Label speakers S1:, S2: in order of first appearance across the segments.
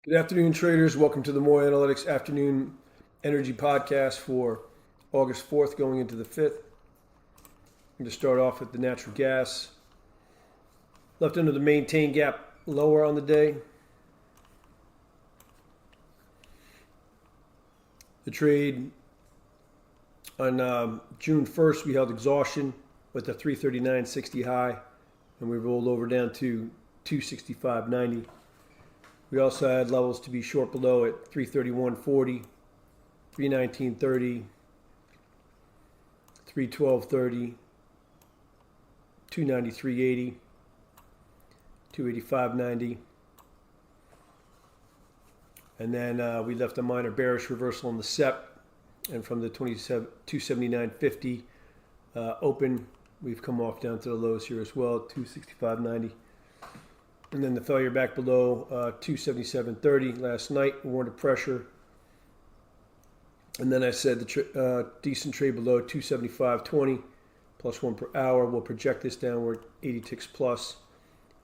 S1: Good afternoon, traders. Welcome to the More Analytics Afternoon Energy Podcast for August 4th, going into the 5th. I'm going to start off with the natural gas. Left under the maintain gap lower on the day. The trade on June 1st, we held exhaustion with a 339.60 high, and we rolled over down to 265.90. We also had levels to be short below at 331.40, 319.30, 312.30, 293.80, 285.90. And then we left a minor bearish reversal on the SEP. And from the 279.50 open, we've come off down to the lows here as well, 265.90. And then the failure back below 277.30 last night, warned of pressure. And then I said the decent trade below 275.20 plus 1 per hour will project this downward 80 ticks plus.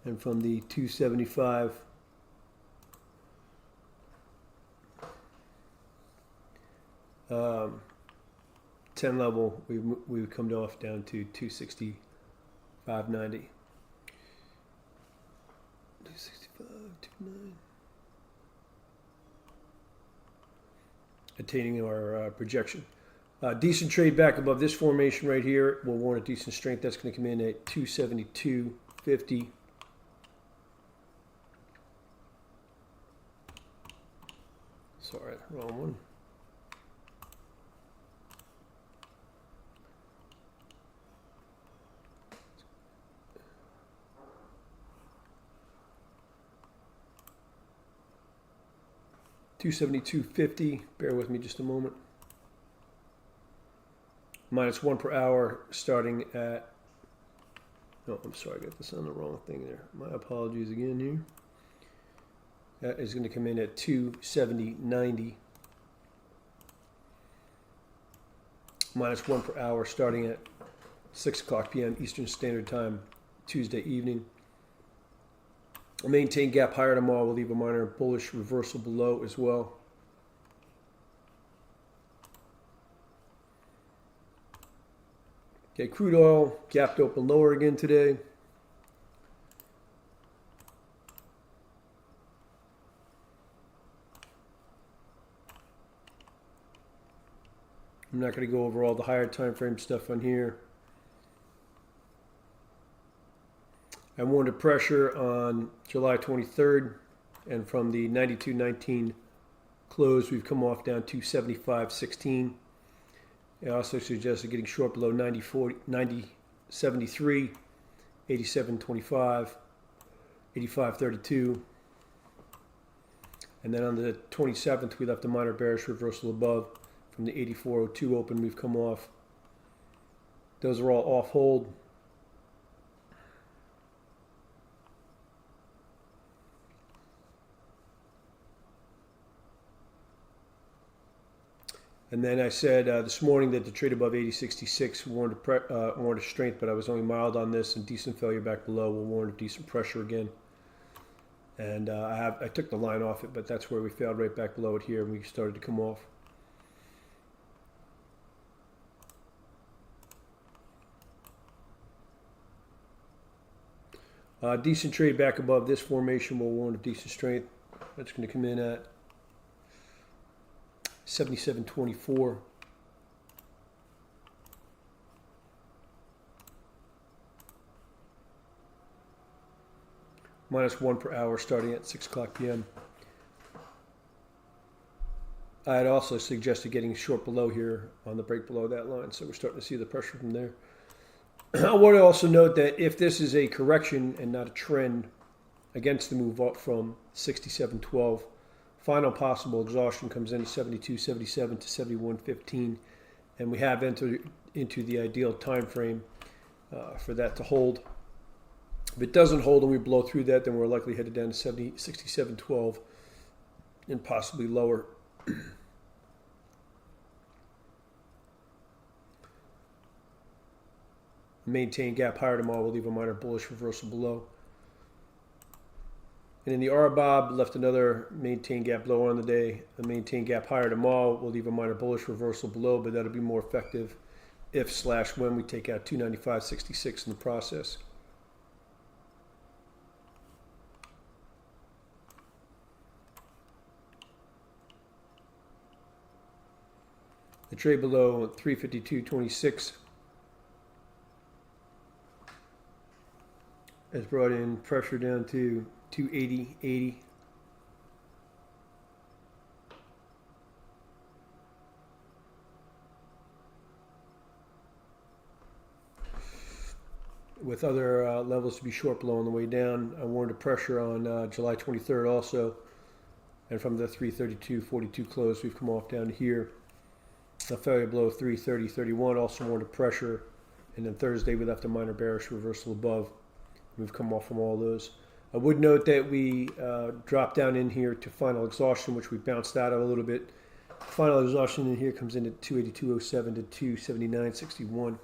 S1: And from the 275 10 level, we've come off down to 265.90. 265.29. Attaining our projection. Decent trade back above this formation right here will warrant a decent strength. That's going to come in at 272.50. Sorry, wrong one. $272.50. Bear with me just a moment. Minus 1 per hour starting at. No, I'm sorry, I got this on the wrong thing there. My apologies again here. That is going to come in at 270.90. Minus 1 per hour starting at 6 o'clock p.m. Eastern Standard Time, Tuesday evening. A maintain gap higher tomorrow will leave a minor bullish reversal below as well. Okay, crude oil gapped open lower again today. I'm not going to go over all the higher time frame stuff on here. I warned of pressure on July 23rd, and from the 92.19 close, we've come off down to 75.16. I also suggested getting short below 90.73, 87.25, 85.32. And then on the 27th, we left a minor bearish reversal above. From the 84.02 open, we've come off. Those are all off hold. And then I said this morning that the trade above 80.66 warned of strength, but I was only mild on this, and decent failure back below will warn of decent pressure again. And I took the line off it, but that's where we failed, right back below it here, and we started to come off. Decent trade back above this formation will warn of decent strength. That's going to come in at 77.24. Minus 1 per hour starting at 6 o'clock p.m. I had also suggested getting short below here on the break below that line, so we're starting to see the pressure from there. I want to also note that if this is a correction and not a trend against the move up from 67.12, final possible exhaustion comes in at 72.77 to 71.15, and we have entered into the ideal time frame for that to hold. If it doesn't hold and we blow through that, then we're likely headed down to 67.12 and possibly lower. Maintain gap higher tomorrow will leave a minor bullish reversal below. And in the RBOB, left another maintain gap lower on the day, a maintain gap higher tomorrow. We'll leave a minor bullish reversal below, but that'll be more effective if/when we take out 295.66 in the process. The trade below 352.26 has brought in pressure down to 280.80. With other levels to be short below on the way down. I warned of pressure on July 23rd also. And from the 332.42 close, we've come off down to here. A failure below 330.31 also warned of pressure. And then Thursday, we left a minor bearish reversal above. We've come off from all those. I would note that we dropped down in here to final exhaustion, which we bounced out of a little bit. Final exhaustion in here comes in at 282.07 to 279.61.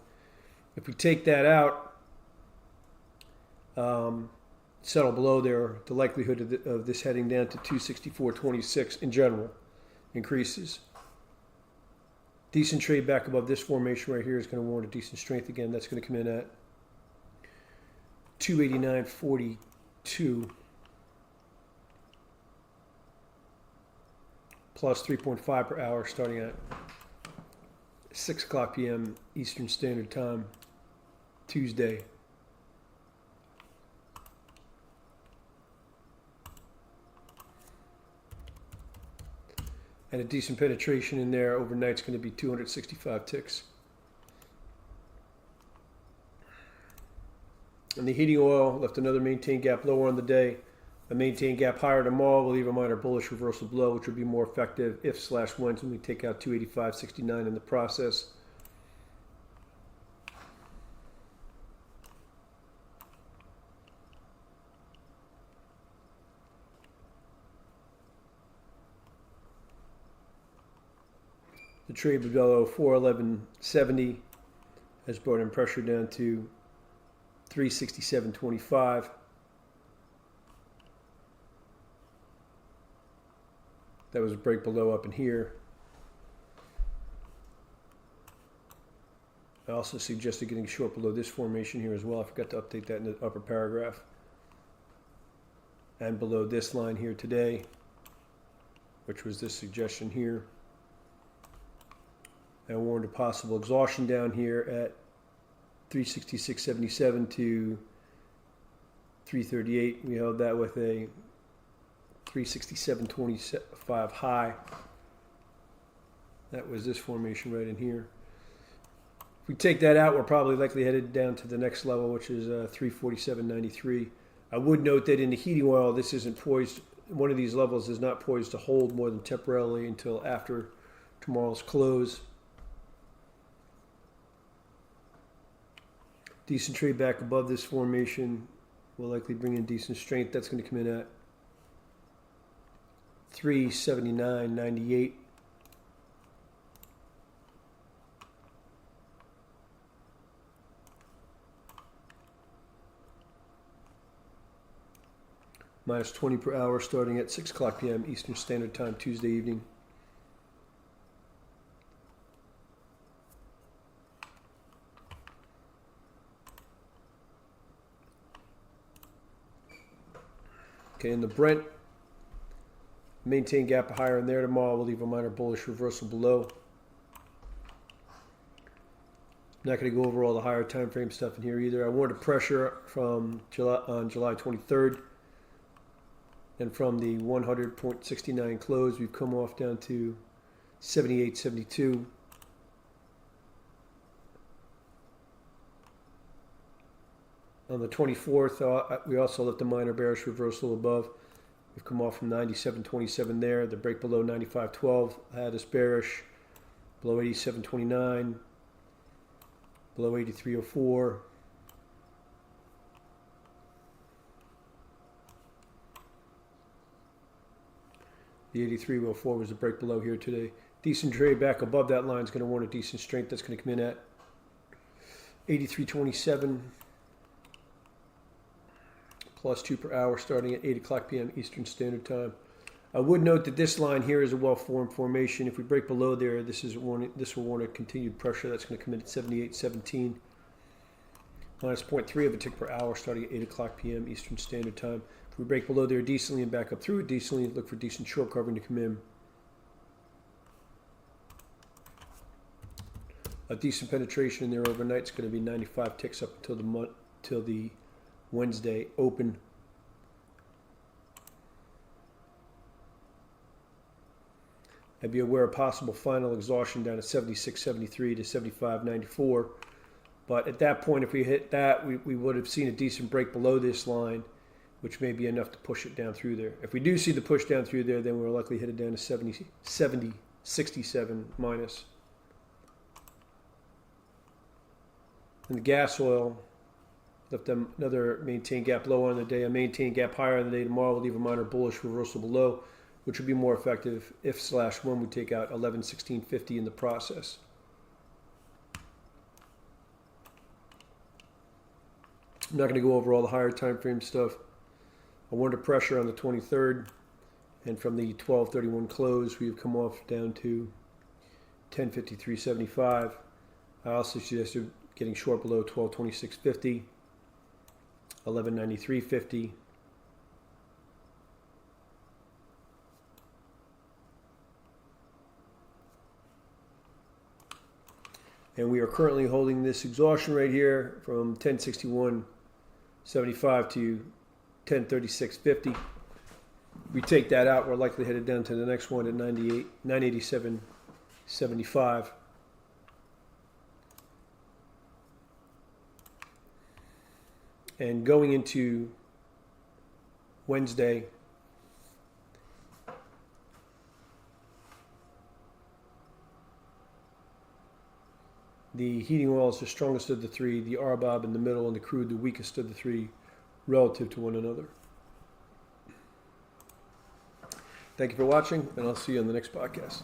S1: If we take that out, settle below there, the likelihood of this heading down to 264.26 in general increases. Decent trade back above this formation right here is going to warrant a decent strength again. That's going to come in at 289.42 plus 3.5 per hour starting at 6 o'clock p.m. Eastern Standard Time, Tuesday. And a decent penetration in there overnight's going to be 265 ticks. And the heating oil left another maintain gap lower on the day. A maintain gap higher tomorrow will leave a minor bullish reversal below, which will be more effective if/when we take out 285.69 in the process. The trade below 411.70 has brought in pressure down to 367.25. That was a break below up in here. I also suggested getting short below this formation here as well. I forgot to update that in the upper paragraph. And below this line here today, which was this suggestion here. I warned a possible exhaustion down here at 366.77 to 338. We held that with a 367.25 high. That was this formation right in here. If we take that out, we're probably likely headed down to the next level, which is 347.93. I would note that in the heating oil, this isn't poised. One of these levels is not poised to hold more than temporarily until after tomorrow's close. Decent trade back above this formation will likely bring in decent strength. That's going to come in at 379.98. Minus 20 per hour starting at 6 o'clock p.m. Eastern Standard Time, Tuesday evening. Okay, in the Brent, maintain gap higher in there tomorrow. We'll leave a minor bullish reversal below. I'm not going to go over all the higher time frame stuff in here either. I warned a pressure from on July 23rd. And from the 100.69 close, we've come off down to 78.72. On the 24th, we also left a minor bearish reversal above. We've come off from 97.27 there. The break below 95.12 had us bearish. Below 87.29. Below 83.04. The 83.04 was the break below here today. Decent trade back above that line is going to warrant a decent strength. That's going to come in at 83.27. plus 2 per hour starting at 8 o'clock p.m. Eastern Standard Time. I would note that this line here is a well-formed formation. If we break below there, this will warn a continued pressure. That's going to come in at 78.17. Minus 0.3 of a tick per hour starting at 8 o'clock p.m. Eastern Standard Time. If we break below there decently and back up through it decently, look for decent short covering to come in. A decent penetration in there overnight is going to be 95 ticks up until the Wednesday open. I'd be aware of possible final exhaustion down at 76.73 to 75.94. But at that point, if we hit that, we would have seen a decent break below this line, which may be enough to push it down through there. If we do see the push down through there, then we're likely headed down to 70.67 minus. And the gas oil, left them another maintained gap lower on the day, a maintained gap higher on the day. Tomorrow we'll leave a minor bullish reversal below, which would be more effective if/when we take out 11.1650 in the process. I'm not going to go over all the higher time frame stuff. I warned a pressure on the 23rd, and from the 12:31 close, we've come off down to 10.5375. I also suggested getting short below 12.2650, 11.9350. And we are currently holding this exhaustion right here from 10.6175 to 10.3650. We take that out, we're likely headed down to the next one at 987.75. And going into Wednesday, the heating oil is the strongest of the three, the RBOB in the middle, and the crude the weakest of the three relative to one another. Thank you for watching, and I'll see you on the next podcast.